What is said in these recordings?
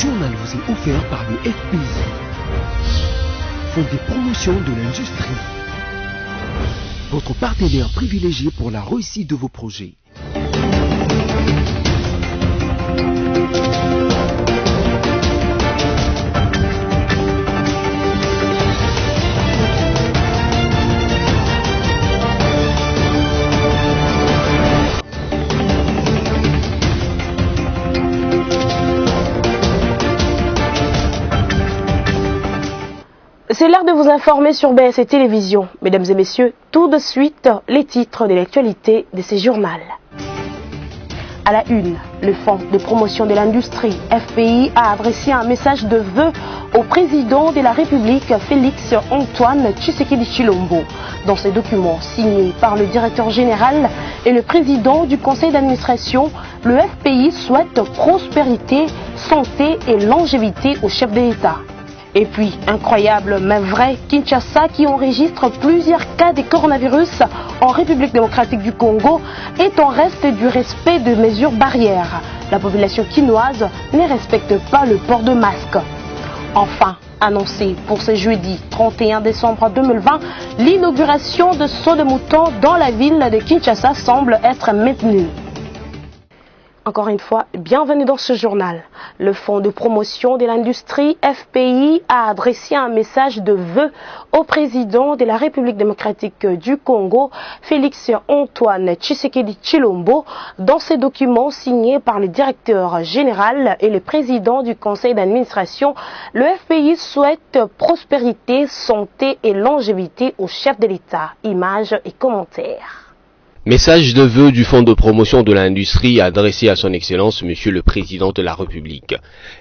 journal vous est offert par le FPI, Fonds de promotion de l'industrie, votre partenaire privilégié pour la réussite de vos projets. C'est l'heure de vous informer sur BSC Télévision. Mesdames et messieurs, tout de suite, les titres de l'actualité de ces journaux. À la une, le Fonds de promotion de l'industrie, FPI, a adressé un message de vœux au président de la République, Félix Antoine Tshisekedi Tshilombo. Dans ces documents signés par le directeur général et le président du conseil d'administration, le FPI souhaite prospérité, santé et longévité au chef de l'État. Et puis, incroyable mais vrai, Kinshasa qui enregistre plusieurs cas de coronavirus en République démocratique du Congo est en reste du respect de mesures barrières. La population quinoise ne respecte pas le port de masque. Enfin, annoncé pour ce jeudi 31 décembre 2020, l'inauguration de sauts de moutons dans la ville de Kinshasa semble être maintenue. Encore une fois, bienvenue dans ce journal. Le Fonds de promotion de l'industrie FPI a adressé un message de vœux au président de la République démocratique du Congo, Félix Antoine Tshisekedi Tshilombo, dans ces documents signés par le directeur général et le président du conseil d'administration. Le FPI souhaite prospérité, santé et longévité au chef de l'État. Images et commentaires. Message de vœux du Fonds de promotion de l'industrie adressé à son Excellence Monsieur le Président de la République.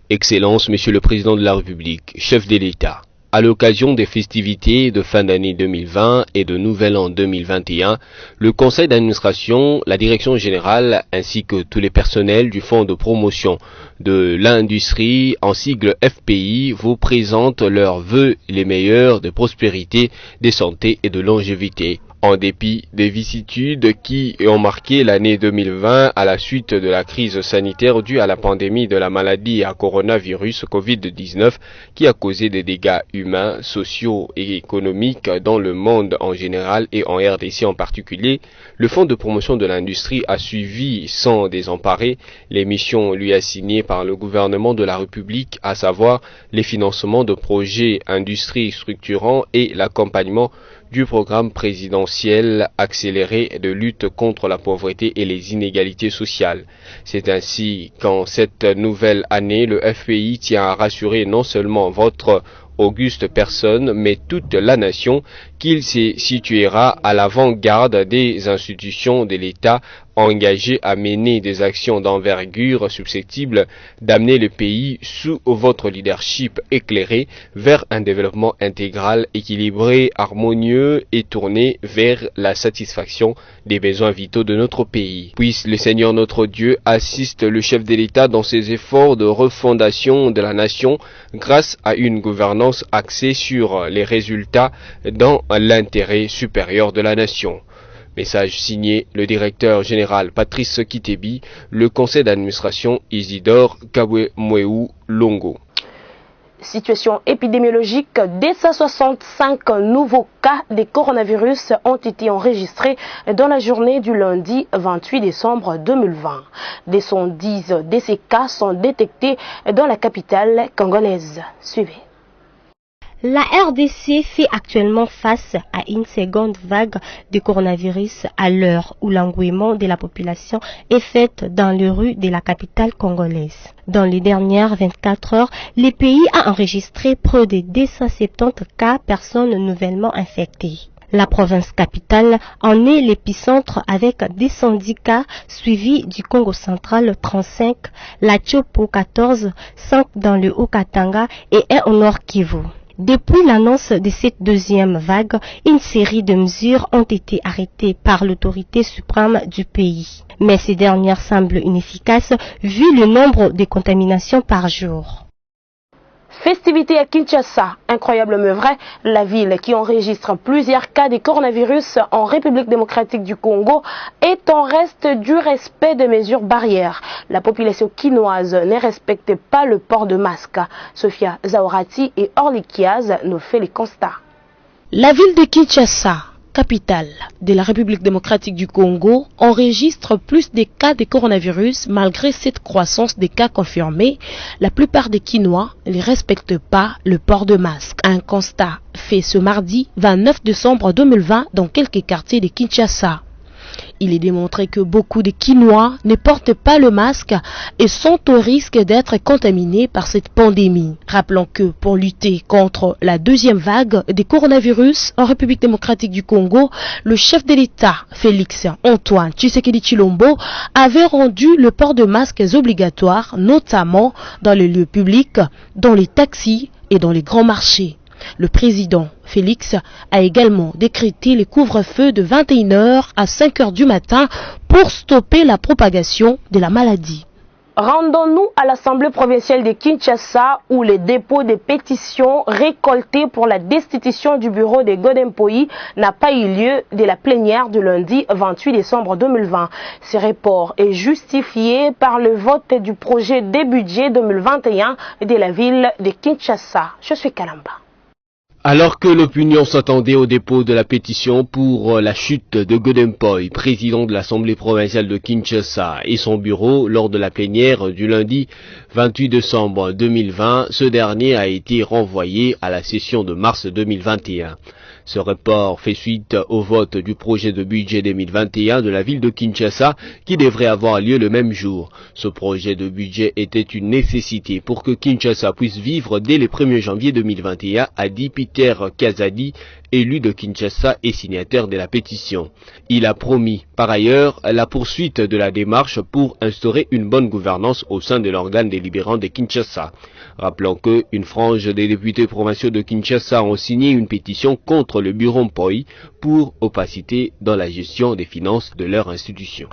Excellence Monsieur le Président de la République, chef de l'État. À l'occasion des festivités de fin d'année 2020 et de Nouvel An 2021, le Conseil d'administration, la Direction générale ainsi que tous les personnels du Fonds de promotion de l'industrie, en sigle FPI, vous présentent leurs vœux les meilleurs de prospérité, de santé et de longévité. En dépit des vicissitudes qui ont marqué l'année 2020 à la suite de la crise sanitaire due à la pandémie de la maladie à coronavirus Covid-19 qui a causé des dégâts humains, sociaux et économiques dans le monde en général et en RDC en particulier, le Fonds de promotion de l'industrie a suivi sans désemparer les missions lui assignées par le gouvernement de la République, à savoir les financements de projets industrie structurants et l'accompagnement du programme présidentiel accéléré de lutte contre la pauvreté et les inégalités sociales. C'est ainsi qu'en cette nouvelle année, le FPI tient à rassurer non seulement votre auguste personne, mais toute la nation, qu'il se situera à l'avant-garde des institutions de l'État engagées à mener des actions d'envergure susceptibles d'amener le pays sous votre leadership éclairé vers un développement intégral, équilibré, harmonieux et tourné vers la satisfaction des besoins vitaux de notre pays. Puisse le Seigneur notre Dieu assiste le chef de l'État dans ses efforts de refondation de la nation grâce à une gouvernance axée sur les résultats dans l'intérêt supérieur de la nation. Message signé le directeur général Patrice Kitebi, le conseil d'administration Isidore Kabwe-Mweu Longo. Situation épidémiologique, 265 nouveaux cas de coronavirus ont été enregistrés dans la journée du lundi 28 décembre 2020. 210 de ces cas sont détectés dans la capitale congolaise. Suivez. La RDC fait actuellement face à une seconde vague de coronavirus à l'heure où l'engouement de la population est fait dans les rues de la capitale congolaise. Dans les dernières 24 heures, le pays a enregistré près de 270 cas personnes nouvellement infectées. La province capitale en est l'épicentre avec 210 cas suivis du Congo central 35, la Tchopo 14, 5 dans le Haut-Katanga et 1 au Nord Kivu. Depuis l'annonce de cette deuxième vague, une série de mesures ont été arrêtées par l'autorité suprême du pays. Mais ces dernières semblent inefficaces vu le nombre de contaminations par jour. Festivités à Kinshasa, incroyable mais vrai, la ville qui enregistre plusieurs cas de coronavirus en République démocratique du Congo est en reste du respect des mesures barrières. La population quinoise ne respecte pas le port de masque. Sophia Zaorati et Orly Kiaz nous fait les constats. La ville de Kinshasa, capitale de la République démocratique du Congo, enregistre plus de cas de coronavirus malgré cette croissance des cas confirmés. La plupart des Quinois ne respectent pas le port de masque. Un constat fait ce mardi 29 décembre 2020 dans quelques quartiers de Kinshasa. Il est démontré que beaucoup de Quinois ne portent pas le masque et sont au risque d'être contaminés par cette pandémie. Rappelons que pour lutter contre la deuxième vague des coronavirus en République démocratique du Congo, le chef de l'État, Félix Antoine Tshisekedi Tshilombo, avait rendu le port de masques obligatoire, notamment dans les lieux publics, dans les taxis et dans les grands marchés. Le président Félix a également décrété les couvre-feux de 21h à 5h du matin pour stopper la propagation de la maladie. Rendons-nous à l'Assemblée provinciale de Kinshasa où le dépôt des pétitions récoltées pour la destitution du bureau de Godempoï n'a pas eu lieu de la plénière du lundi 28 décembre 2020. Ce report est justifié par le vote du projet de budget 2021 de la ville de Kinshasa. Je suis Kalamba. Alors que l'opinion s'attendait au dépôt de la pétition pour la chute de Godempoï, président de l'Assemblée provinciale de Kinshasa, et son bureau lors de la plénière du lundi 28 décembre 2020, ce dernier a été renvoyé à la session de mars 2021. Ce report fait suite au vote du projet de budget 2021 de la ville de Kinshasa qui devrait avoir lieu le même jour. Ce projet de budget était une nécessité pour que Kinshasa puisse vivre dès le 1er janvier 2021, a dit Peter Kazadi, élu de Kinshasa et signataire de la pétition. Il a promis par ailleurs la poursuite de la démarche pour instaurer une bonne gouvernance au sein de l'organe délibérant de Kinshasa. Rappelons que une frange des députés provinciaux de Kinshasa ont signé une pétition contre le bureau Mpoï pour opacité dans la gestion des finances de leur institution.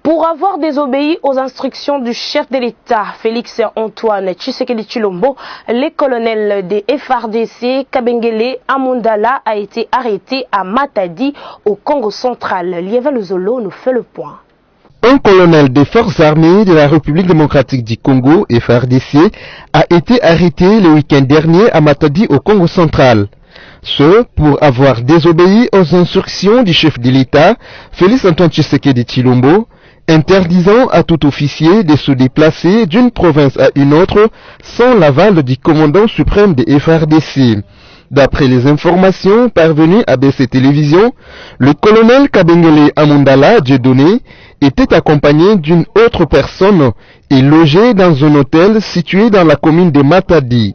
Pour avoir désobéi aux instructions du chef de l'État, Félix Antoine Tshisekedi Tshilombo, le colonel des FARDC, Kabengele Amundala, a été arrêté à Matadi, au Congo central. Lieva Luzolo nous fait le point. Un colonel des forces armées de la République démocratique du Congo, FARDC, a été arrêté le week-end dernier à Matadi, au Congo central. Ce, pour avoir désobéi aux instructions du chef de l'État, Félix Antoine Tshisekedi Tshilombo, interdisant à tout officier de se déplacer d'une province à une autre sans l'aval du commandant suprême des FARDC. D'après les informations parvenues à BC Télévision, le colonel Kabengele Amundala Dieudonné était accompagné d'une autre personne et logé dans un hôtel situé dans la commune de Matadi.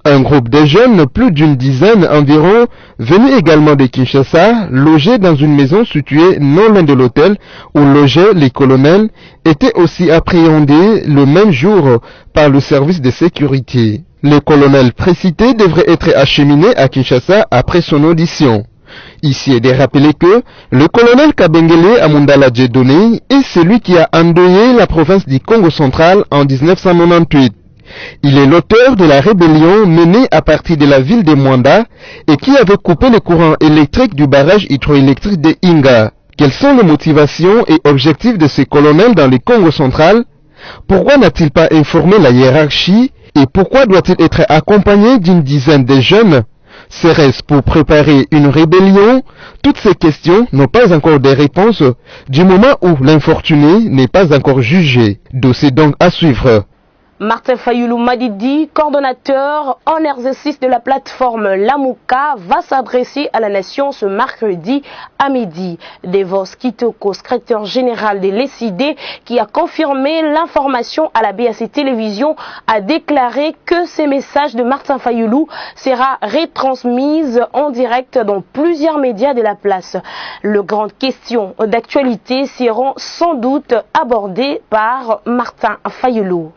Un groupe de jeunes, plus d'une dizaine environ, venus également de Kinshasa, logés dans une maison située non loin de l'hôtel où logeaient les colonels, étaient aussi appréhendés le même jour par le service de sécurité. Le colonel précité devrait être acheminé à Kinshasa après son audition. Ici est de rappeler que le colonel Kabengele Amundala Dieudonné est celui qui a endeuillé la province du Congo central en 1998. Il est l'auteur de la rébellion menée à partir de la ville de Mwanda et qui avait coupé le courant électrique du barrage hydroélectrique de Inga. Quelles sont les motivations et objectifs de ce colonel dans le Congo central? Pourquoi n'a-t-il pas informé la hiérarchie et pourquoi doit-il être accompagné d'une dizaine de jeunes? Serait-ce pour préparer une rébellion? Toutes ces questions n'ont pas encore de réponses du moment où l'infortuné n'est pas encore jugé. Dossier donc à suivre. Martin Fayoulou Madidi, coordonnateur en exercice de la plateforme Lamouka, va s'adresser à la nation ce mercredi à midi. Devos Kitoko, secrétaire général de l'ECD, qui a confirmé l'information à la BAC Télévision, a déclaré que ces messages de Martin Fayoulou sera retransmise en direct dans plusieurs médias de la place. Les grandes questions d'actualité seront sans doute abordées par Martin Fayoulou.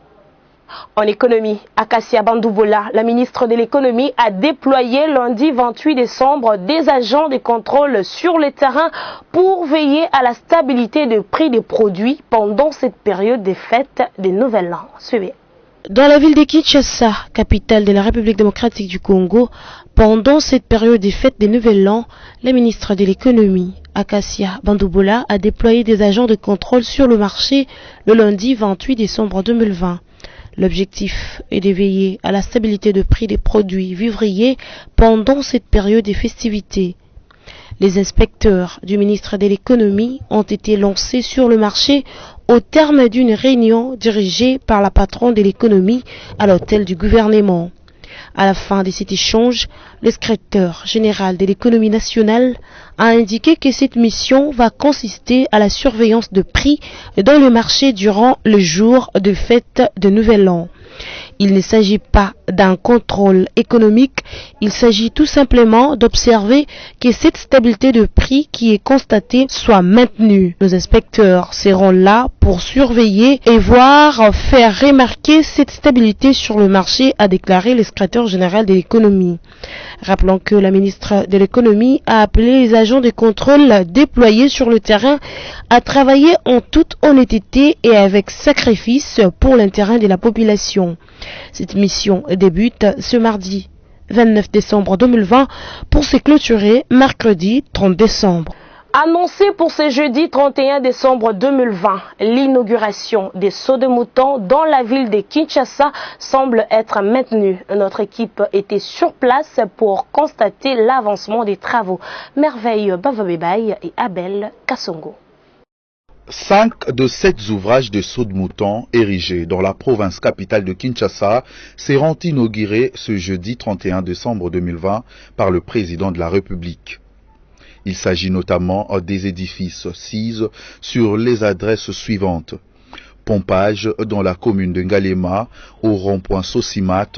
En économie, Akassia Bandoubola, la ministre de l'économie, a déployé lundi 28 décembre des agents de contrôle sur le terrain pour veiller à la stabilité des prix des produits pendant cette période des fêtes des Nouvel An. Suivez. Dans la ville de Kinshasa, capitale de la République démocratique du Congo, pendant cette période des fêtes des Nouvel An, le ministre de l'économie, Akasia Bandoubola, a déployé des agents de contrôle sur le marché le lundi 28 décembre 2020. L'objectif est de veiller à la stabilité de prix des produits vivriers pendant cette période des festivités. Les inspecteurs du ministre de l'économie ont été lancés sur le marché au terme d'une réunion dirigée par la patronne de l'économie à l'hôtel du gouvernement. À la fin de cet échange, le secrétaire général de l'économie nationale a indiqué que cette mission va consister à la surveillance de prix dans le marché durant le jour de fête de Nouvel An. Il ne s'agit pas d'un contrôle économique, il s'agit tout simplement d'observer que cette stabilité de prix qui est constatée soit maintenue. Nos inspecteurs seront là pour surveiller et faire remarquer cette stabilité sur le marché, a déclaré le secrétaire général de l'économie. Rappelons que la ministre de l'économie a appelé les agents de contrôle déployés sur le terrain à travailler en toute honnêteté et avec sacrifice pour l'intérêt de la population. Cette mission débute ce mardi 29 décembre 2020 pour se clôturer mercredi 30 décembre. Annoncé pour ce jeudi 31 décembre 2020, l'inauguration des sauts de moutons dans la ville de Kinshasa semble être maintenue. Notre équipe était sur place pour constater l'avancement des travaux. Merveille Bavabebaye et Abel Kassongo. 5 de 7 ouvrages de sauts de moutons érigés dans la province capitale de Kinshasa seront inaugurés ce jeudi 31 décembre 2020 par le président de la République. Il s'agit notamment des édifices CIS sur les adresses suivantes. Pompage dans la commune de Ngalema, au rond-point Sosimat,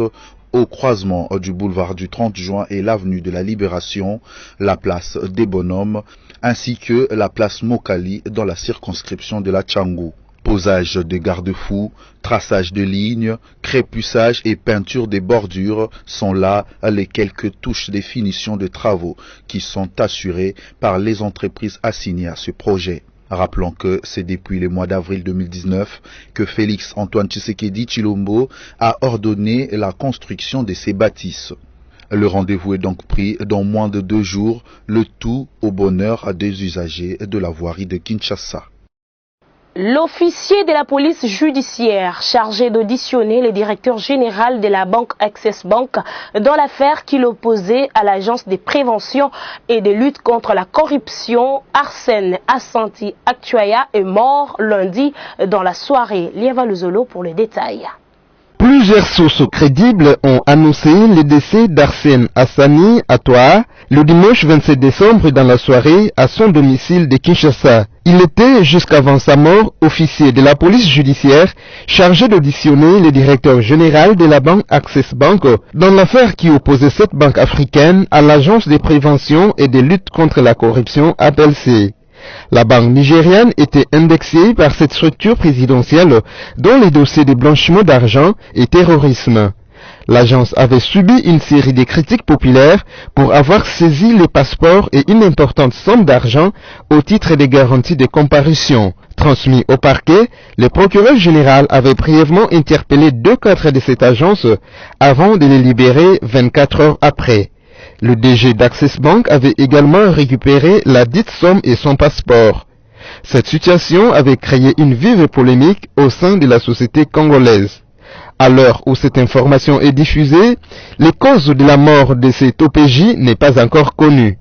au croisement du boulevard du 30 juin et l'avenue de la Libération, la place des Bonhommes, ainsi que la place Mokali dans la circonscription de la Tchangou. Posage de garde-fous, traçage de lignes, crépussage et peinture des bordures sont là les quelques touches de finition de travaux qui sont assurées par les entreprises assignées à ce projet. Rappelons que c'est depuis le mois d'avril 2019 que Félix Antoine Tshisekedi Tshilombo a ordonné la construction de ces bâtisses. Le rendez-vous est donc pris dans moins de 2 jours, le tout au bonheur des usagers de la voirie de Kinshasa. L'officier de la police judiciaire chargé d'auditionner le directeur général de la banque Access Bank dans l'affaire qui l'opposait à l'agence de prévention et de lutte contre la corruption, Arsène Assanti Actuaya, est mort lundi dans la soirée. Lieva Luzolo pour les détails. Plusieurs sources crédibles ont annoncé le décès d'Arsène Asani Atoa le dimanche 27 décembre dans la soirée à son domicile de Kinshasa. Il était jusqu'avant sa mort officier de la police judiciaire chargé d'auditionner le directeur général de la banque Access Bank dans l'affaire qui opposait cette banque africaine à l'agence de prévention et de lutte contre la corruption APLC. La banque nigériane était indexée par cette structure présidentielle dont les dossiers de blanchiment d'argent et terrorisme. L'agence avait subi une série de critiques populaires pour avoir saisi les passeports et une importante somme d'argent au titre des garanties de comparution. Transmis au parquet, le procureur général avait brièvement interpellé 2 cadres de cette agence avant de les libérer 24 heures après. Le DG d'Access Bank avait également récupéré la dite somme et son passeport. Cette situation avait créé une vive polémique au sein de la société congolaise. À l'heure où cette information est diffusée, les causes de la mort de cet OPJ n'est pas encore connue.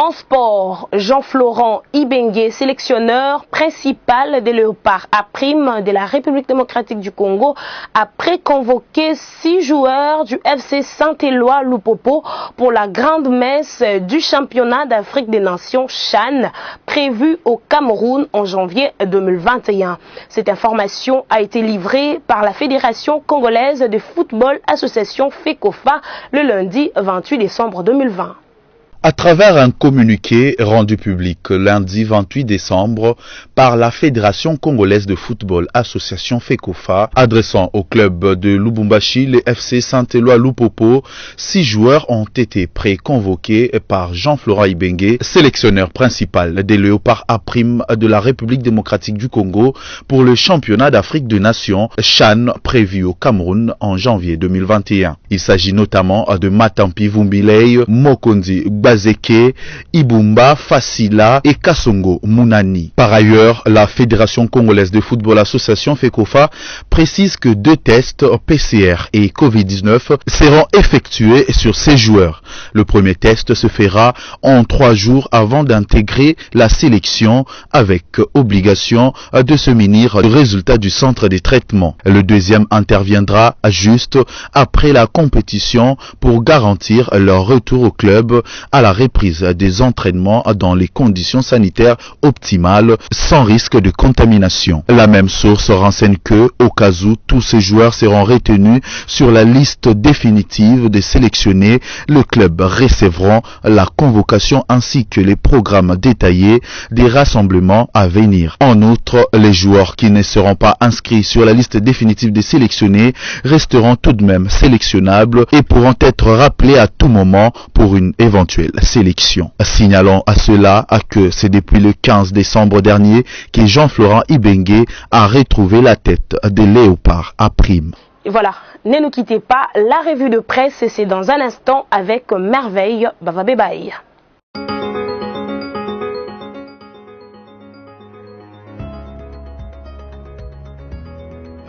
En sport, Jean-Florent Ibengue, sélectionneur principal des Léopards à prime de la République démocratique du Congo, a préconvoqué 6 joueurs du FC Saint-Éloi Lupopo pour la grande messe du championnat d'Afrique des Nations CHAN, prévue au Cameroun en janvier 2021. Cette information a été livrée par la Fédération congolaise de football association FECOFA le lundi 28 décembre 2020. À travers un communiqué rendu public lundi 28 décembre par la Fédération congolaise de football Association FECOFA, adressant au club de Lubumbashi, les FC Saint-Éloi Lupopo, 6 joueurs ont été préconvoqués par Jean-Florent Ibenge, sélectionneur principal des Léopards A' de la République démocratique du Congo pour le championnat d'Afrique des Nations CHAN prévu au Cameroun en janvier 2021. Il s'agit notamment de Matampi Vumbilei, Mokondi Bazeke, Ibumba, Fasila et Kasongo Munani. Par ailleurs, la Fédération congolaise de football Association FECOFA précise que 2 tests PCR et Covid-19 seront effectués sur ces joueurs. Le premier test se fera en 3 jours avant d'intégrer la sélection avec obligation de se munir du résultat du centre de traitement. Le deuxième interviendra juste après la compétition pour garantir leur retour au club à la reprise des entraînements dans les conditions sanitaires optimales sans risque de contamination. La même source renseigne que, au cas où tous ces joueurs seront retenus sur la liste définitive des sélectionnés, le club recevront la convocation ainsi que les programmes détaillés des rassemblements à venir. En outre, les joueurs qui ne seront pas inscrits sur la liste définitive des sélectionnés resteront tout de même sélectionnables et pourront être rappelés à tout moment pour une éventuelle sélection. Signalons à cela que c'est depuis le 15 décembre dernier que Jean-Florent Ibenge a retrouvé la tête des Léopards A'. Et voilà, ne nous quittez pas, la revue de presse, c'est dans un instant avec Merveille Bavabébaï.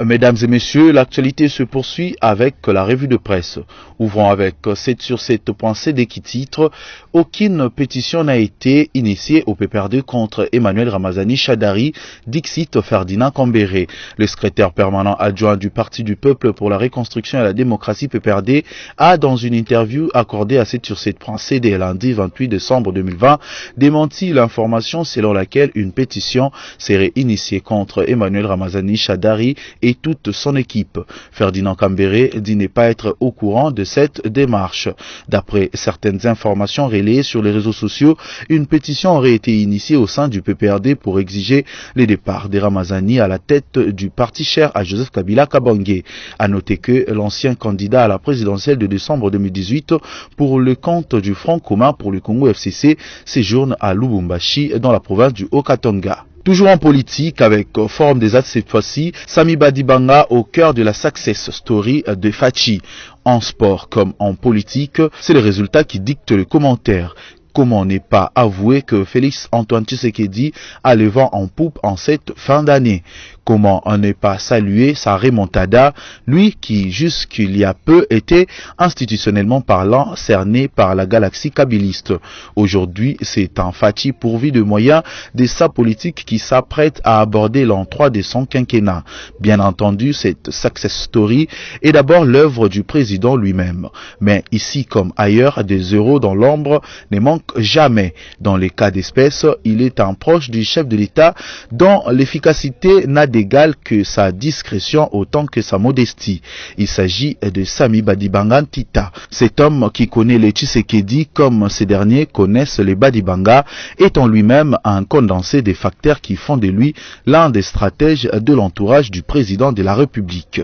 Mesdames et messieurs, l'actualité se poursuit avec la revue de presse. Ouvrons avec 7 sur 7.cd qui titre « Aucune pétition n'a été initiée au PPRD contre Emmanuel Ramazani Chadari, Dixit Ferdinand Kambere ». Le secrétaire permanent adjoint du Parti du Peuple pour la Reconstruction et la Démocratie PPRD a, dans une interview accordée à 7 sur 7.cd lundi 28 décembre 2020, démenti l'information selon laquelle une pétition serait initiée contre Emmanuel Ramazani Chadari et toute son équipe. Ferdinand Kambere dit ne pas être au courant de cette démarche. D'après certaines informations relayées sur les réseaux sociaux, une pétition aurait été initiée au sein du PPRD pour exiger le départ des Ramazani à la tête du parti cher à Joseph Kabila Kabange. À noter que l'ancien candidat à la présidentielle de décembre 2018 pour le compte du Front commun pour le Congo FCC séjourne à Lubumbashi dans la province du Haut-Katanga. Toujours en politique, avec Forum des Actes cette fois-ci, Sami Badibanga au cœur de la success story de Fachi. En sport comme en politique, c'est le résultat qui dicte le commentaire. Comment ne pas avouer que Félix Antoine Tshisekedi a le vent en poupe en cette fin d'année? Comment ne pas saluer sa remontada, lui qui jusqu'il y a peu était institutionnellement parlant cerné par la galaxie kabiliste. Aujourd'hui, c'est un Fachi pourvu de moyens de sa politique qui s'apprête à aborder l'an 3 de son quinquennat. Bien entendu, cette success story est d'abord l'œuvre du président lui-même. Mais ici comme ailleurs, des euros dans l'ombre ne manquent jamais. Dans les cas d'espèce, il est un proche du chef de l'État dont l'efficacité n'a d'égal que sa discrétion autant que sa modestie. Il s'agit de Sami Badibanga Ntita. Cet homme qui connaît les Tshisekedi comme ces derniers connaissent les Badibanga, étant lui-même un condensé des facteurs qui font de lui l'un des stratèges de l'entourage du président de la République.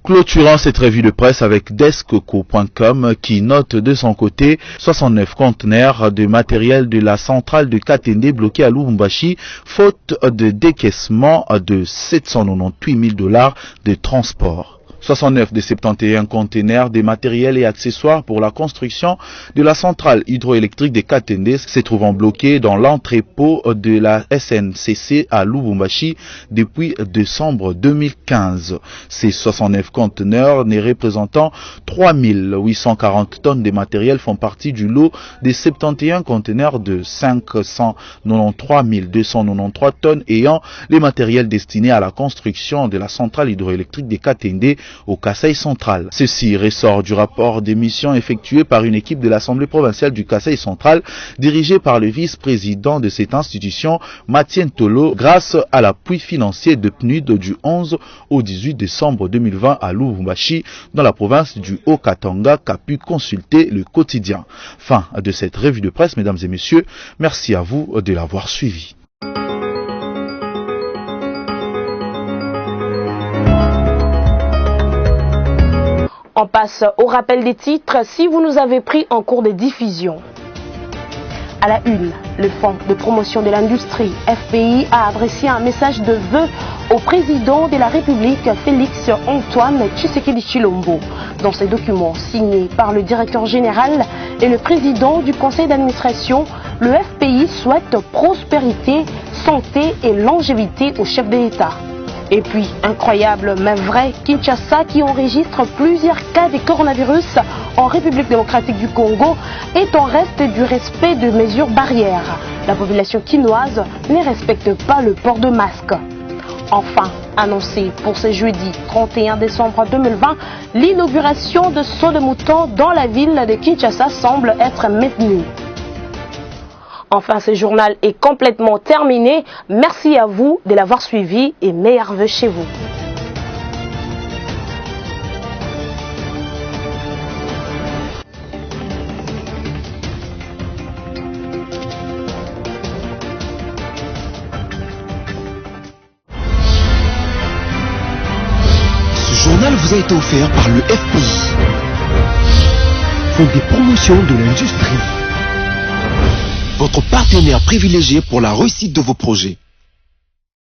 Clôturant cette revue de presse avec Descoco.com qui note de son côté 69 conteneurs de matériel de la centrale de Katende bloqués à Lubumbashi faute de décaissement de 798 000 $ de transport. 69 des 71 conteneurs de matériel et accessoires pour la construction de la centrale hydroélectrique de Katende se trouvant bloqués dans l'entrepôt de la SNCC à Lubumbashi depuis décembre 2015. Ces 69 conteneurs, ne représentant 3840 tonnes de matériel, font partie du lot des 71 conteneurs de 593 293 tonnes ayant les matériels destinés à la construction de la centrale hydroélectrique de Katende au Kasaï central. Ceci ressort du rapport des missions effectuées par une équipe de l'Assemblée provinciale du Kasaï central, dirigée par le vice-président de cette institution, Mathieu Tolo, grâce à l'appui financier de PNUD du 11 au 18 décembre 2020 à Lubumbashi, dans la province du Haut-Katanga, qu'a pu consulter le quotidien. Fin de cette revue de presse, mesdames et messieurs. Merci à vous de l'avoir suivi. On passe au rappel des titres si vous nous avez pris en cours de diffusion. À la une, le Fonds de promotion de l'industrie FPI a adressé un message de vœux au président de la République, Félix Antoine Tshisekedi Tshilombo. Dans ces documents signés par le directeur général et le président du conseil d'administration, le FPI souhaite prospérité, santé et longévité au chef de l'État. Et puis, incroyable mais vrai, Kinshasa qui enregistre plusieurs cas de coronavirus en République démocratique du Congo est en reste du respect de mesures barrières. La population quinoise ne respecte pas le port de masque. Enfin, annoncé pour ce jeudi 31 décembre 2020, l'inauguration de Saut de Mouton dans la ville de Kinshasa semble être maintenue. Enfin, ce journal est complètement terminé. Merci à vous de l'avoir suivi et meilleurs vœux chez vous. Ce journal vous a été offert par le FPI, Fonds de promotion de l'industrie. Votre partenaire privilégié pour la réussite de vos projets.